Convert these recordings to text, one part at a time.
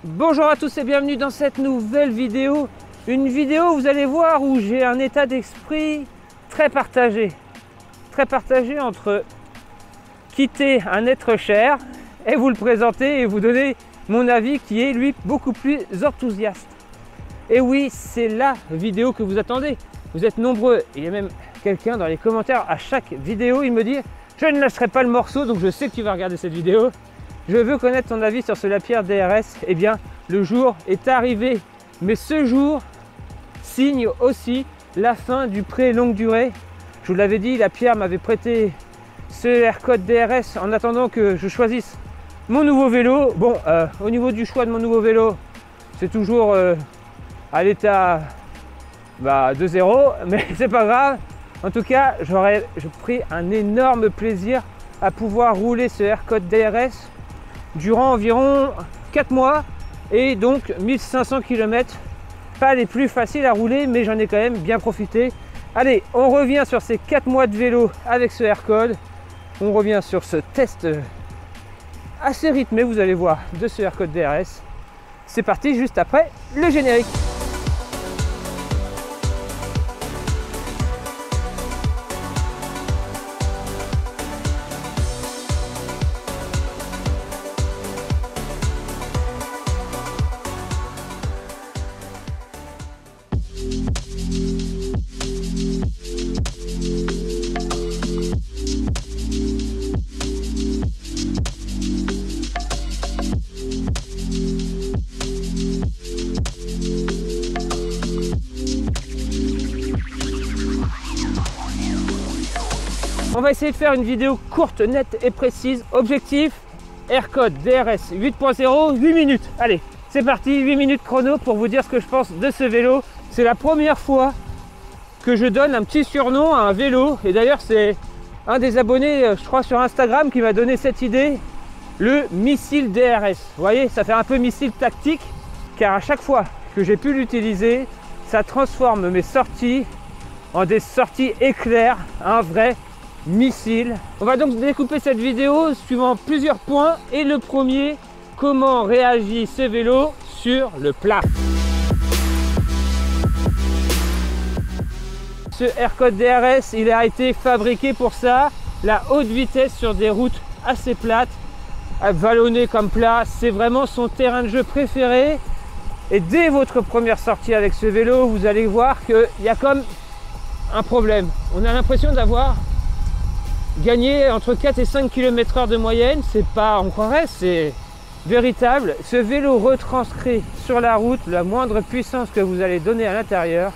Bonjour à tous et bienvenue dans cette nouvelle vidéo. Une vidéo, vous allez voir, où j'ai un état d'esprit très partagé. Très partagé entre quitter un être cher et vous le présenter et vous donner mon avis qui est lui beaucoup plus enthousiaste. Et oui, c'est la vidéo que vous attendez. Vous êtes nombreux. Il y a même quelqu'un dans les commentaires à chaque vidéo, il me dit « Je ne lâcherai pas le morceau, donc je sais que tu vas regarder cette vidéo. Je veux connaître ton avis sur ce Lapierre DRS. » Eh bien, le jour est arrivé. Mais ce jour signe aussi la fin du prêt longue durée. Je vous l'avais dit, Lapierre m'avait prêté ce Aircode DRS en attendant que je choisisse mon nouveau vélo. Bon, au niveau du choix de mon nouveau vélo, c'est toujours à l'état de zéro, mais c'est pas grave. En tout cas, j'ai pris un énorme plaisir à pouvoir rouler ce Aircode DRS durant environ 4 mois et donc 1500 km. Pas les plus faciles à rouler, mais j'en ai quand même bien profité. Allez, on revient sur ces 4 mois de vélo avec ce Aircode. On revient sur ce test assez rythmé, vous allez voir, de ce Aircode DRS. C'est parti juste après le générique. On va essayer de faire une vidéo courte, nette et précise. Objectif, Aircode DRS 8.0, 8 minutes. Allez, c'est parti, 8 minutes chrono pour vous dire ce que je pense de ce vélo. C'est la première fois que je donne un petit surnom à un vélo. Et d'ailleurs, c'est un des abonnés, je crois, sur Instagram qui m'a donné cette idée. Le missile DRS. Vous voyez, ça fait un peu missile tactique. Car à chaque fois que j'ai pu l'utiliser, ça transforme mes sorties en des sorties éclairs. Un vrai missile. On va donc découper cette vidéo suivant plusieurs points. Et le premier, comment réagit ce vélo sur le plat. Ce Aircode DRS, il a été fabriqué pour ça. La haute vitesse sur des routes assez plates, vallonnées comme plat, c'est vraiment son terrain de jeu préféré. Et dès votre première sortie avec ce vélo, vous allez voir qu'il y a comme un problème. On a l'impression d'avoir gagner entre 4 et 5 km/h de moyenne. C'est pas, on croirait, c'est véritable. Ce vélo retranscrit sur la route la moindre puissance que vous allez donner à l'intérieur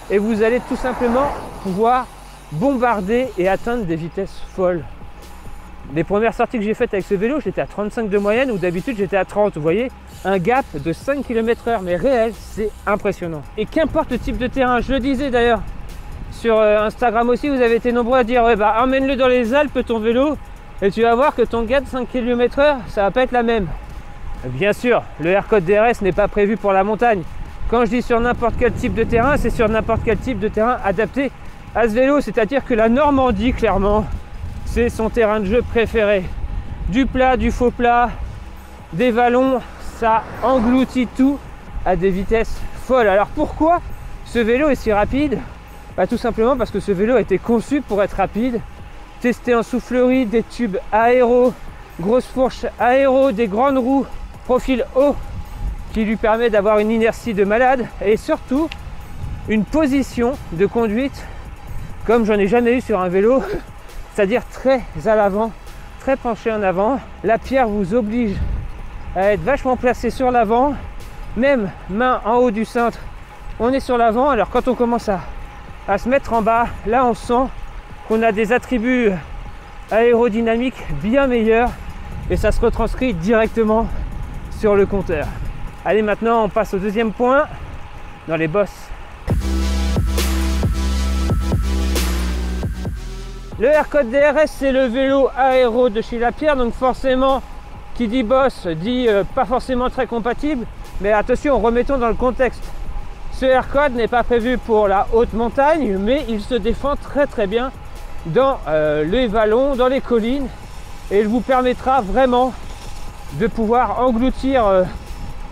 et vous allez tout simplement pouvoir bombarder et atteindre des vitesses folles. Les premières sorties que j'ai faites avec ce vélo, j'étais à 35 de moyenne, où d'habitude j'étais à 30. Vous voyez, un gap de 5 km/h, mais réel, c'est impressionnant. Et qu'importe le type de terrain, je le disais d'ailleurs sur Instagram aussi, vous avez été nombreux à dire ouais, emmène-le dans les Alpes ton vélo et tu vas voir que ton gap de 5 km/h, ça va pas être la même. Bien sûr, le Aircode DRS n'est pas prévu pour la montagne. Quand je dis sur n'importe quel type de terrain, c'est sur n'importe quel type de terrain adapté à ce vélo. C'est-à-dire que la Normandie, clairement, c'est son terrain de jeu préféré. Du plat, du faux plat, des vallons, ça engloutit tout à des vitesses folles. Alors pourquoi ce vélo est si rapide ? Tout simplement parce que ce vélo a été conçu pour être rapide. Testé en soufflerie, des tubes aéro, grosse fourche aéro, des grandes roues profil haut qui lui permet d'avoir une inertie de malade et surtout une position de conduite comme j'en ai jamais eu sur un vélo, c'est-à-dire très à l'avant, très penché en avant. Lapierre vous oblige à être vachement placé sur l'avant, même main en haut du cintre, on est sur l'avant. Alors quand on commence à se mettre en bas, là on sent qu'on a des attributs aérodynamiques bien meilleurs et ça se retranscrit directement sur le compteur. Allez, maintenant on passe au deuxième point, dans les bosses. Le Aircode DRS, c'est le vélo aéro de chez Lapierre, donc forcément qui dit boss dit pas forcément très compatible, mais attention, remettons dans le contexte. Ce Aircode n'est pas prévu pour la haute montagne, mais il se défend très bien dans les vallons, dans les collines, et il vous permettra vraiment de pouvoir engloutir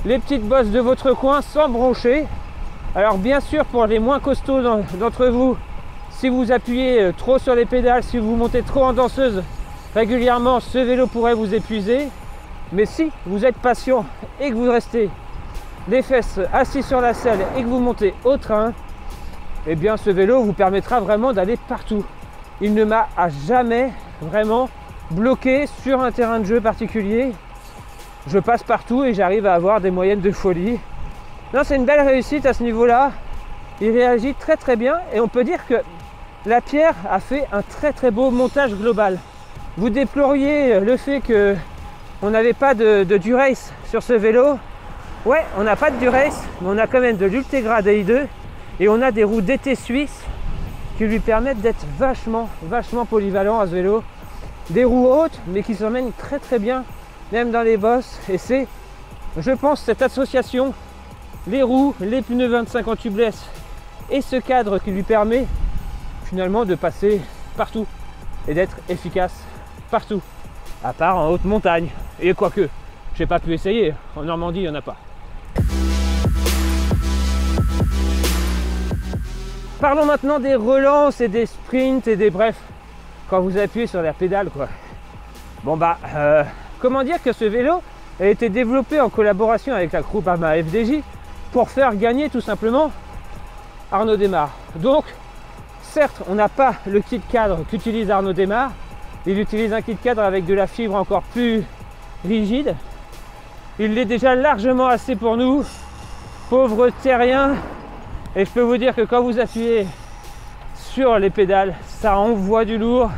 les petites bosses de votre coin sans broncher. Alors bien sûr, pour les moins costauds d'entre vous, si vous appuyez trop sur les pédales, si vous montez trop en danseuse régulièrement, ce vélo pourrait vous épuiser. Mais si vous êtes patient et que vous restez les fesses assis sur la selle et que vous montez au train, eh bien ce vélo vous permettra vraiment d'aller partout. Il ne m'a jamais vraiment bloqué sur un terrain de jeu particulier. Je passe partout et j'arrive à avoir des moyennes de folie. Non, c'est une belle réussite à ce niveau-là. Il réagit très très bien et on peut dire que Lapierre a fait un très très beau montage global. Vous déploriez le fait que on n'avait pas de Durace sur ce vélo. Ouais, on n'a pas de Durace, mais on a quand même de l'Ultegra Day2 et on a des roues DT suisses qui lui permettent d'être vachement polyvalent à ce vélo. Des roues hautes, mais qui s'emmènent très très bien, même dans les bosses. Et c'est, je pense, cette association, les roues, les pneus 25 en tubeless et ce cadre qui lui permet finalement de passer partout et d'être efficace partout, à part en haute montagne. Et quoique, j'ai pas pu essayer, en Normandie il n'y en a pas. Parlons maintenant des relances et des sprints et des bref, quand vous appuyez sur la pédale quoi. Bon bah, comment dire que ce vélo a été développé en collaboration avec la Groupama FDJ pour faire gagner tout simplement Arnaud Démarre. Donc, certes, on n'a pas le kit cadre qu'utilise Arnaud Démarre, il utilise un kit cadre avec de la fibre encore plus rigide. Il l'est déjà largement assez pour nous, pauvres terriens. Et je peux vous dire que quand vous appuyez sur les pédales, ça envoie du lourd.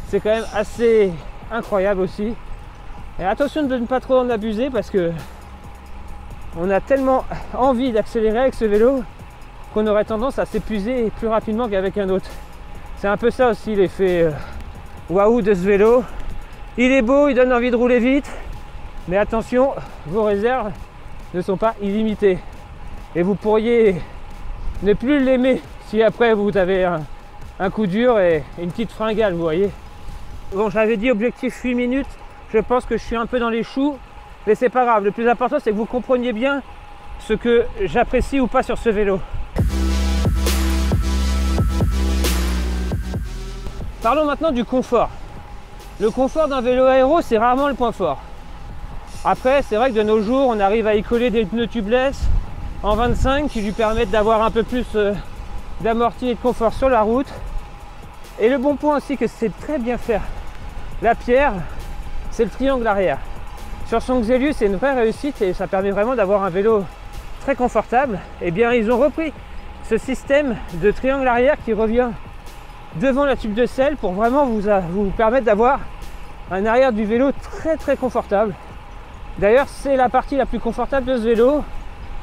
C'est quand même assez incroyable aussi. Et attention de ne pas trop en abuser parce que on a tellement envie d'accélérer avec ce vélo qu'on aurait tendance à s'épuiser plus rapidement qu'avec un autre. C'est un peu ça aussi l'effet waouh de ce vélo. Il est beau, il donne envie de rouler vite, mais attention, vos réserves ne sont pas illimitées. Et vous pourriez ne plus l'aimer si après vous avez un coup dur et une petite fringale, vous voyez. Bon, j'avais dit objectif 8 minutes, je pense que je suis un peu dans les choux, mais c'est pas grave. Le plus important, c'est que vous compreniez bien ce que j'apprécie ou pas sur ce vélo. Parlons maintenant du confort. Le confort d'un vélo aéro, c'est rarement le point fort. Après, c'est vrai que de nos jours, on arrive à y coller des pneus tubeless en 25 qui lui permettent d'avoir un peu plus d'amorti et de confort sur la route. Et le bon point aussi que c'est très bien faire Lapierre, c'est le triangle arrière. Sur son Xelius, c'est une vraie réussite et ça permet vraiment d'avoir un vélo très confortable. Et bien, ils ont repris ce système de triangle arrière qui revient devant la tube de selle pour vraiment vous permettre d'avoir un arrière du vélo très très confortable. D'ailleurs, c'est la partie la plus confortable de ce vélo.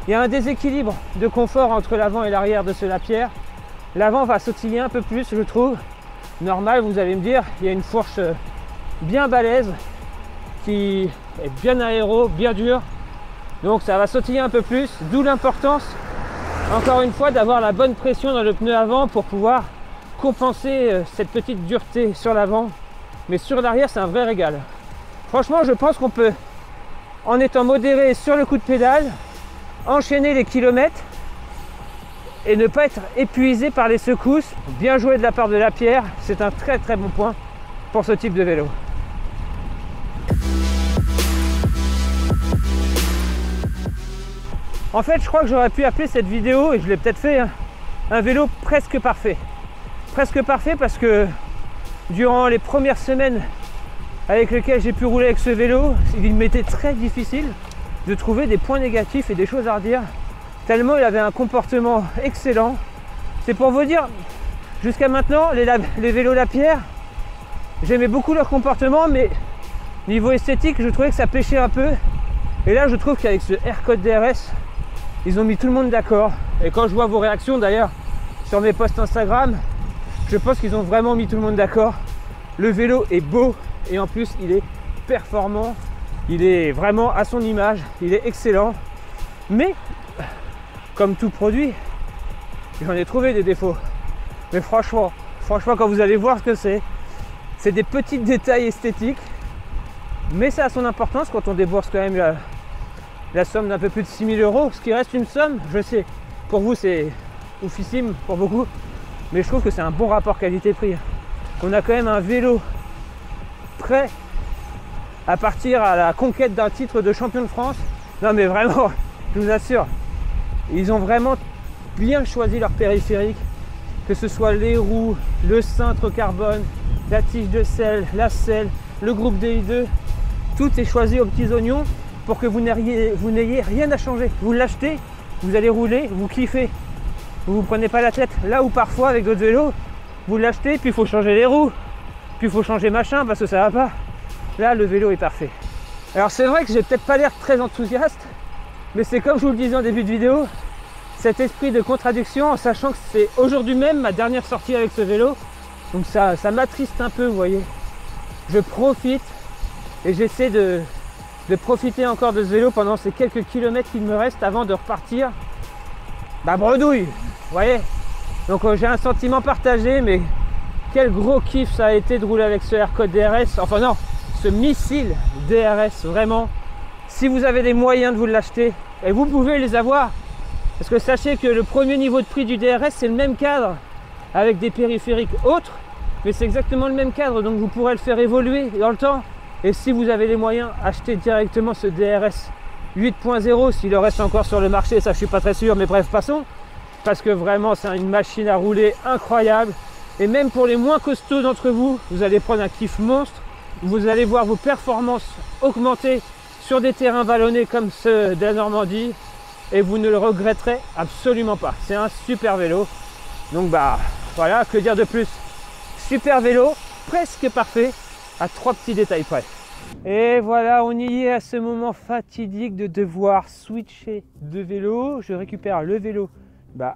Il y a un déséquilibre de confort entre l'avant et l'arrière de ce Lapierre. L'avant va sautiller un peu plus, je trouve. Normal, vous allez me dire, il y a une fourche bien balèze qui est bien aéro, bien dure. Donc ça va sautiller un peu plus, d'où l'importance, encore une fois, d'avoir la bonne pression dans le pneu avant pour pouvoir compenser cette petite dureté sur l'avant. Mais sur l'arrière, c'est un vrai régal. Franchement, je pense qu'on peut, en étant modéré sur le coup de pédale, enchaîner les kilomètres et ne pas être épuisé par les secousses. Bien joué de la part de Lapierre, c'est un très très bon point pour ce type de vélo. En fait, je crois que j'aurais pu appeler cette vidéo, et je l'ai peut-être fait, un vélo presque parfait. Presque parfait parce que durant les premières semaines avec lesquelles j'ai pu rouler avec ce vélo, il m'était très difficile de trouver des points négatifs et des choses à redire, tellement il avait un comportement excellent. C'est pour vous dire, jusqu'à maintenant, les vélos Lapierre, j'aimais beaucoup leur comportement, mais niveau esthétique, je trouvais que ça pêchait un peu. Et là, je trouve qu'avec ce Aircode DRS, ils ont mis tout le monde d'accord. Et quand je vois vos réactions d'ailleurs sur mes posts Instagram, je pense qu'ils ont vraiment mis tout le monde d'accord. Le vélo est beau et en plus il est performant. Il est vraiment à son image, il est excellent. Mais, comme tout produit, j'en ai trouvé des défauts. Mais franchement, quand vous allez voir ce que c'est des petits détails esthétiques. Mais ça a son importance quand on débourse quand même la somme d'un peu plus de 6 000 €, ce qui reste une somme, je sais, pour vous c'est oufissime, pour beaucoup, mais je trouve que c'est un bon rapport qualité-prix. On a quand même un vélo prêt à partir à la conquête d'un titre de champion de France. Non mais vraiment, je vous assure, ils ont vraiment bien choisi leur périphérique, que ce soit les roues, le cintre carbone, la tige de selle, la selle, le groupe DI2, tout est choisi aux petits oignons pour que vous n'ayez rien à changer. Vous l'achetez, vous allez rouler, vous kiffez. Vous ne vous prenez pas la tête. Là où parfois avec d'autres vélos, vous l'achetez, puis il faut changer les roues, puis il faut changer machin parce que ça va pas. Là, le vélo est parfait. Alors c'est vrai que j'ai peut-être pas l'air très enthousiaste, mais c'est comme je vous le disais en début de vidéo, cet esprit de contradiction en sachant que c'est aujourd'hui même ma dernière sortie avec ce vélo. Donc ça m'attriste un peu, vous voyez. Je profite et j'essaie de profiter encore de ce vélo pendant ces quelques kilomètres qu'il me reste avant de repartir bredouille, vous voyez. Donc j'ai un sentiment partagé, mais quel gros kiff ça a été de rouler avec ce AirCote DRS, enfin non, ce missile DRS, vraiment. Si vous avez les moyens de vous l'acheter, et vous pouvez les avoir, parce que sachez que le premier niveau de prix du DRS, c'est le même cadre, avec des périphériques autres, mais c'est exactement le même cadre, donc vous pourrez le faire évoluer dans le temps. Et si vous avez les moyens, achetez directement ce DRS 8.0 s'il en reste encore sur le marché, ça je suis pas très sûr, mais bref, passons, parce que vraiment c'est une machine à rouler incroyable. Et même pour les moins costauds d'entre vous, vous allez prendre un kiff monstre, vous allez voir vos performances augmenter sur des terrains vallonnés comme ceux de la Normandie, et vous ne le regretterez absolument pas. C'est un super vélo, donc voilà, que dire de plus. Super vélo, presque parfait, à 3 petits détails près. Et voilà, on y est à ce moment fatidique de devoir switcher de vélo. Je récupère le vélo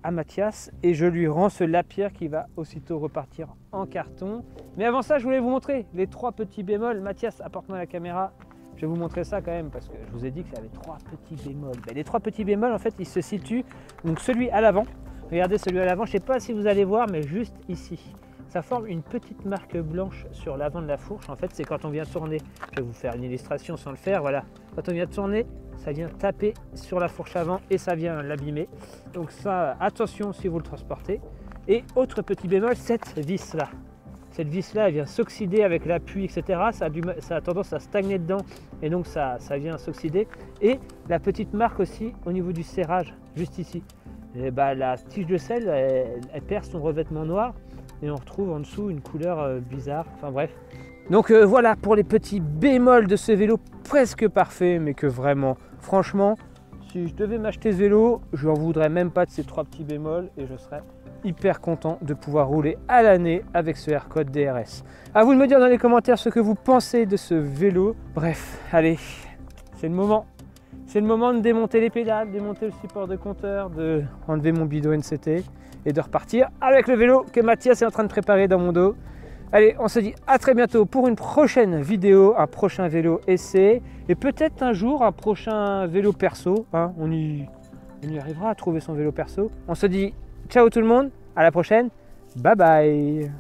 à Mathias et je lui rends ce Lapierre qui va aussitôt repartir en carton. Mais avant ça, je voulais vous montrer les 3 petits bémols. Mathias, apporte-moi la caméra. Je vais vous montrer ça quand même parce que je vous ai dit qu'il y avait 3 petits bémols. Les 3 petits bémols, en fait, ils se situent. Donc celui à l'avant, regardez celui à l'avant, je ne sais pas si vous allez voir, mais juste ici. Ça forme une petite marque blanche sur l'avant de la fourche. En fait, c'est quand on vient tourner. Je vais vous faire une illustration sans le faire. Voilà, quand on vient tourner, ça vient taper sur la fourche avant et ça vient l'abîmer. Donc ça, attention si vous le transportez. Et autre petit bémol, cette vis-là. Cette vis-là, elle vient s'oxyder avec l'appui, etc. Ça a tendance à stagner dedans et donc ça vient s'oxyder. Et la petite marque aussi au niveau du serrage, juste ici. Et la tige de selle, elle perd son revêtement noir. Et on retrouve en dessous une couleur bizarre, enfin bref. Donc voilà pour les petits bémols de ce vélo presque parfait, mais que vraiment, franchement, si je devais m'acheter ce vélo, je n'en voudrais même pas de ces 3 petits bémols et je serais hyper content de pouvoir rouler à l'année avec ce AirCote DRS. À vous de me dire dans les commentaires ce que vous pensez de ce vélo. Bref, allez, c'est le moment. C'est le moment de démonter les pédales, démonter le support de compteur, de enlever mon bidon NCT et de repartir avec le vélo que Mathias est en train de préparer dans mon dos. Allez, on se dit à très bientôt pour une prochaine vidéo, un prochain vélo essai et peut-être un jour un prochain vélo perso. Hein, on y arrivera à trouver son vélo perso. On se dit ciao tout le monde, à la prochaine, bye bye.